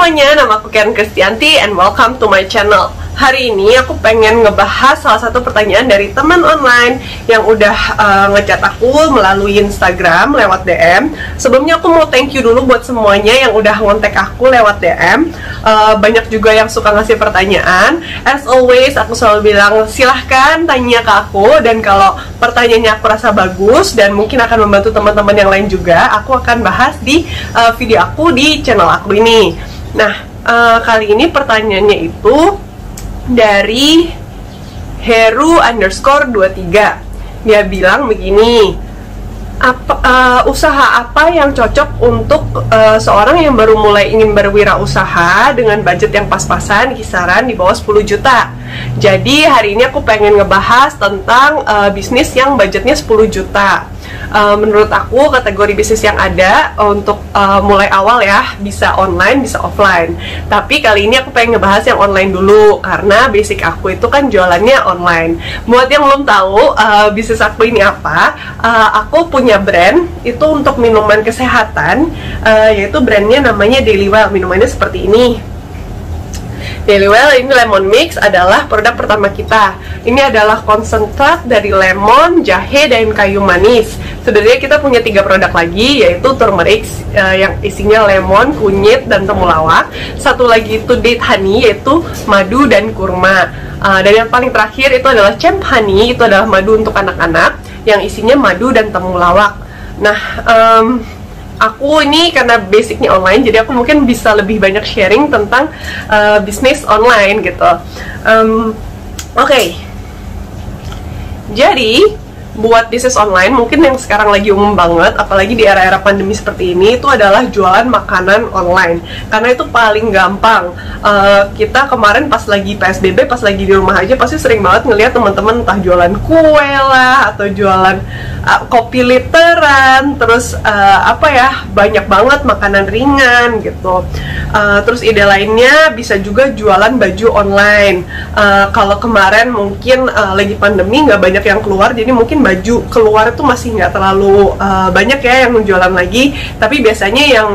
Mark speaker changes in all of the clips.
Speaker 1: semuanya, nama aku Karen Kristianti and welcome to my channel. Hari ini aku pengen ngebahas salah satu pertanyaan dari teman online yang udah ngechat aku melalui Instagram lewat DM. Sebelumnya aku mau thank you dulu buat semuanya yang udah ngontek aku lewat DM. Banyak juga yang suka ngasih pertanyaan. As always, aku selalu bilang silahkan tanya ke aku, dan kalau pertanyaannya aku rasa bagus dan mungkin akan membantu teman-teman yang lain juga, aku akan bahas di video aku di channel aku ini. Nah, kali ini pertanyaannya itu dari Heru_23. Dia bilang begini, usaha apa yang cocok untuk seorang yang baru mulai ingin berwirausaha dengan budget yang pas-pasan, kisaran di bawah 10 juta. Jadi hari ini aku pengen ngebahas tentang bisnis yang budgetnya 10 juta. Menurut aku kategori bisnis yang ada untuk mulai awal ya, bisa online, bisa offline. Tapi kali ini aku pengen ngebahas yang online dulu, karena basic aku itu kan jualannya online. Buat yang belum tahu bisnis aku ini apa, aku punya brand itu untuk minuman kesehatan, yaitu brandnya namanya Dailywell. Minumannya seperti ini. Dailywell ini lemon mix adalah produk pertama kita. Ini adalah konsentrat dari lemon, jahe, dan kayu manis. Sebenarnya kita punya 3 produk lagi, yaitu turmeric yang isinya lemon, kunyit, dan temulawak. Satu lagi itu date honey, yaitu madu dan kurma. Dan yang paling terakhir itu adalah champ honey, itu adalah madu untuk anak-anak yang isinya madu dan temulawak. Nah, aku ini karena basicnya online, jadi aku mungkin bisa lebih banyak sharing tentang bisnis online gitu. Oke. Jadi buat bisnis online mungkin yang sekarang lagi umum banget, apalagi di era-era pandemi seperti ini, itu adalah jualan makanan online, karena itu paling gampang. Kita kemarin pas lagi PSBB, pas lagi di rumah aja, pasti sering banget ngelihat teman-teman entah jualan kue lah, atau jualan kopi literan, terus banyak banget makanan ringan gitu. Terus ide lainnya bisa juga jualan baju online. Kalau kemarin mungkin lagi pandemi nggak banyak yang keluar, jadi mungkin baju keluar itu masih nggak terlalu banyak ya yang jualan lagi. Tapi biasanya yang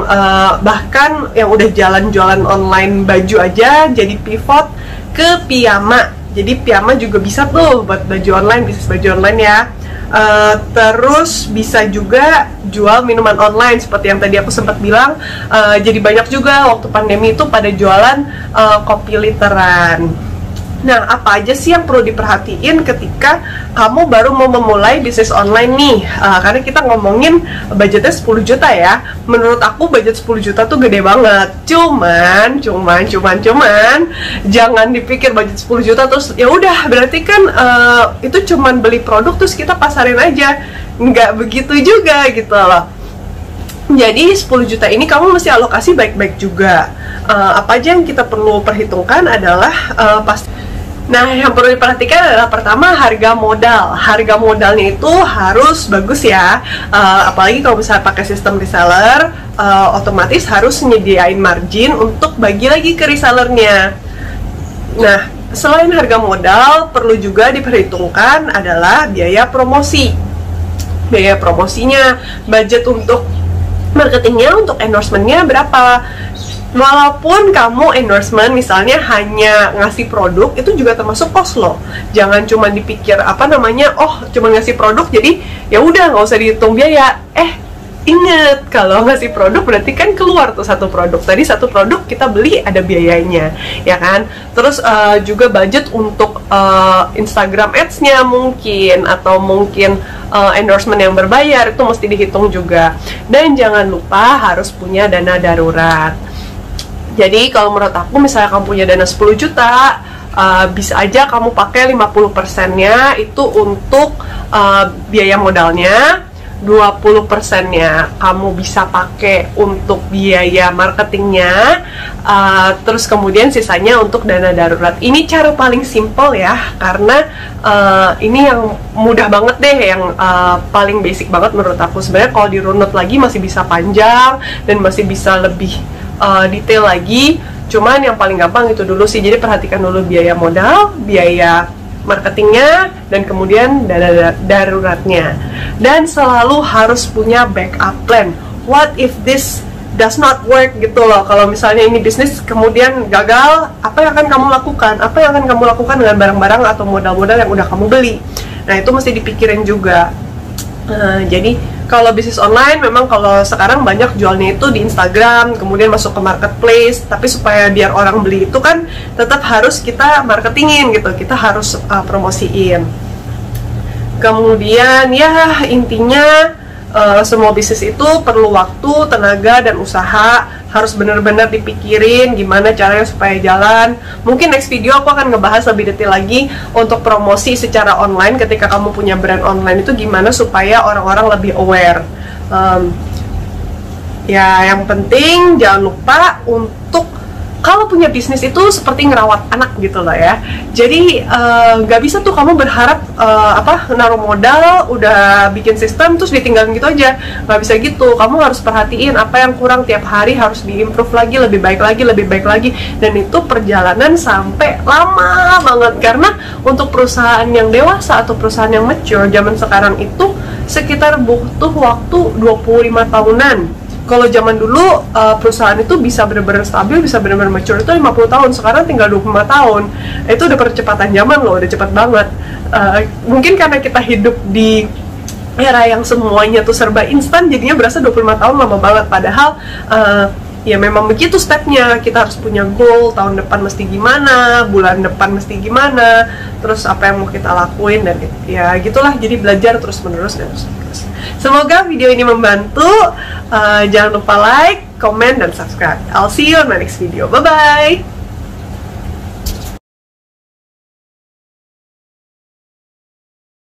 Speaker 1: bahkan yang udah jualan online baju aja jadi pivot ke piyama. Jadi piyama juga bisa tuh buat baju online, bisnis baju online ya. Terus bisa juga jual minuman online seperti yang tadi aku sempat bilang. Jadi banyak juga waktu pandemi itu pada jualan kopi literan. Nah, apa aja sih yang perlu diperhatiin ketika kamu baru mau memulai bisnis online nih? Karena kita ngomongin budgetnya 10 juta ya. Menurut aku budget 10 juta tuh gede banget. Cuman jangan dipikir budget 10 juta terus ya udah berarti kan itu cuman beli produk terus kita pasarin aja. Nggak begitu juga gitu loh. Jadi 10 juta ini kamu mesti alokasi baik-baik juga. Apa aja yang kita perlu perhitungkan adalah Nah, yang perlu diperhatikan adalah pertama harga modal. Harga modalnya itu harus bagus ya. Apalagi kalau misalnya pakai sistem reseller, otomatis harus nyediain margin untuk bagi lagi ke resellernya. Nah, selain harga modal, perlu juga diperhitungkan adalah biaya promosi. Biaya promosinya, budget untuk marketingnya, untuk endorsementnya berapa. Walaupun kamu endorsement misalnya hanya ngasih produk, itu juga termasuk cost loh. Jangan cuma dipikir cuma ngasih produk jadi ya udah nggak usah dihitung biaya. Ingat, kalau ngasih produk berarti kan keluar tuh satu produk. Tadi satu produk kita beli ada biayanya, ya kan? Terus juga budget untuk Instagram ads-nya mungkin, atau mungkin endorsement yang berbayar, itu mesti dihitung juga. Dan jangan lupa harus punya dana darurat. Jadi kalau menurut aku, misalnya kamu punya dana 10 juta, bisa aja kamu pakai 50%-nya itu untuk biaya modalnya, 20%-nya kamu bisa pakai untuk biaya marketingnya, terus kemudian sisanya untuk dana darurat. Ini cara paling simple ya, karena ini yang mudah banget deh, yang paling basic banget menurut aku. Sebenarnya kalau dirunut lagi masih bisa panjang dan masih bisa lebih detail lagi, cuman yang paling gampang itu dulu sih. Jadi perhatikan dulu biaya modal, biaya marketingnya, dan kemudian dana daruratnya. Dan selalu harus punya backup plan. What if this does not work gitu loh. Kalau misalnya ini bisnis kemudian gagal, apa yang akan kamu lakukan? Apa yang akan kamu lakukan dengan barang-barang atau modal-modal yang udah kamu beli? Nah, itu mesti dipikirin juga. Jadi kalau bisnis online memang kalau sekarang banyak jualnya itu di Instagram, kemudian masuk ke marketplace, tapi supaya biar orang beli itu kan tetap harus kita marketingin gitu, kita harus promosiin. Kemudian ya intinya semua bisnis itu perlu waktu, tenaga, dan usaha. Harus benar-benar dipikirin gimana caranya supaya jalan. Mungkin next video aku akan ngebahas lebih detail lagi untuk promosi secara online ketika kamu punya brand online itu gimana supaya orang-orang lebih aware. Ya yang penting jangan lupa untuk kalau punya bisnis itu seperti ngerawat anak gitu loh ya. Jadi nggak bisa tuh kamu berharap naruh modal, udah bikin sistem terus ditinggalin gitu aja. Nggak bisa gitu. Kamu harus perhatiin apa yang kurang tiap hari, harus diimprove lagi, lebih baik lagi, lebih baik lagi. Dan itu perjalanan sampai lama banget. Karena untuk perusahaan yang dewasa atau perusahaan yang mature zaman sekarang itu sekitar butuh waktu 25 tahunan. Kalau zaman dulu perusahaan itu bisa benar-benar stabil, bisa benar-benar mature itu 50 tahun. Sekarang tinggal 25 tahun. Itu udah percepatan zaman loh, udah cepat banget. Mungkin karena kita hidup di era yang semuanya tuh serba instan, jadinya berasa 25 tahun lama banget. Padahal ya memang begitu stepnya. Kita harus punya goal, tahun depan mesti gimana, bulan depan mesti gimana, terus apa yang mau kita lakuin, dan ya gitulah. Jadi belajar terus-menerus dan terus-menerus. Semoga video ini membantu. Jangan lupa like, comment, dan subscribe. I'll see you on my next video. Bye-bye!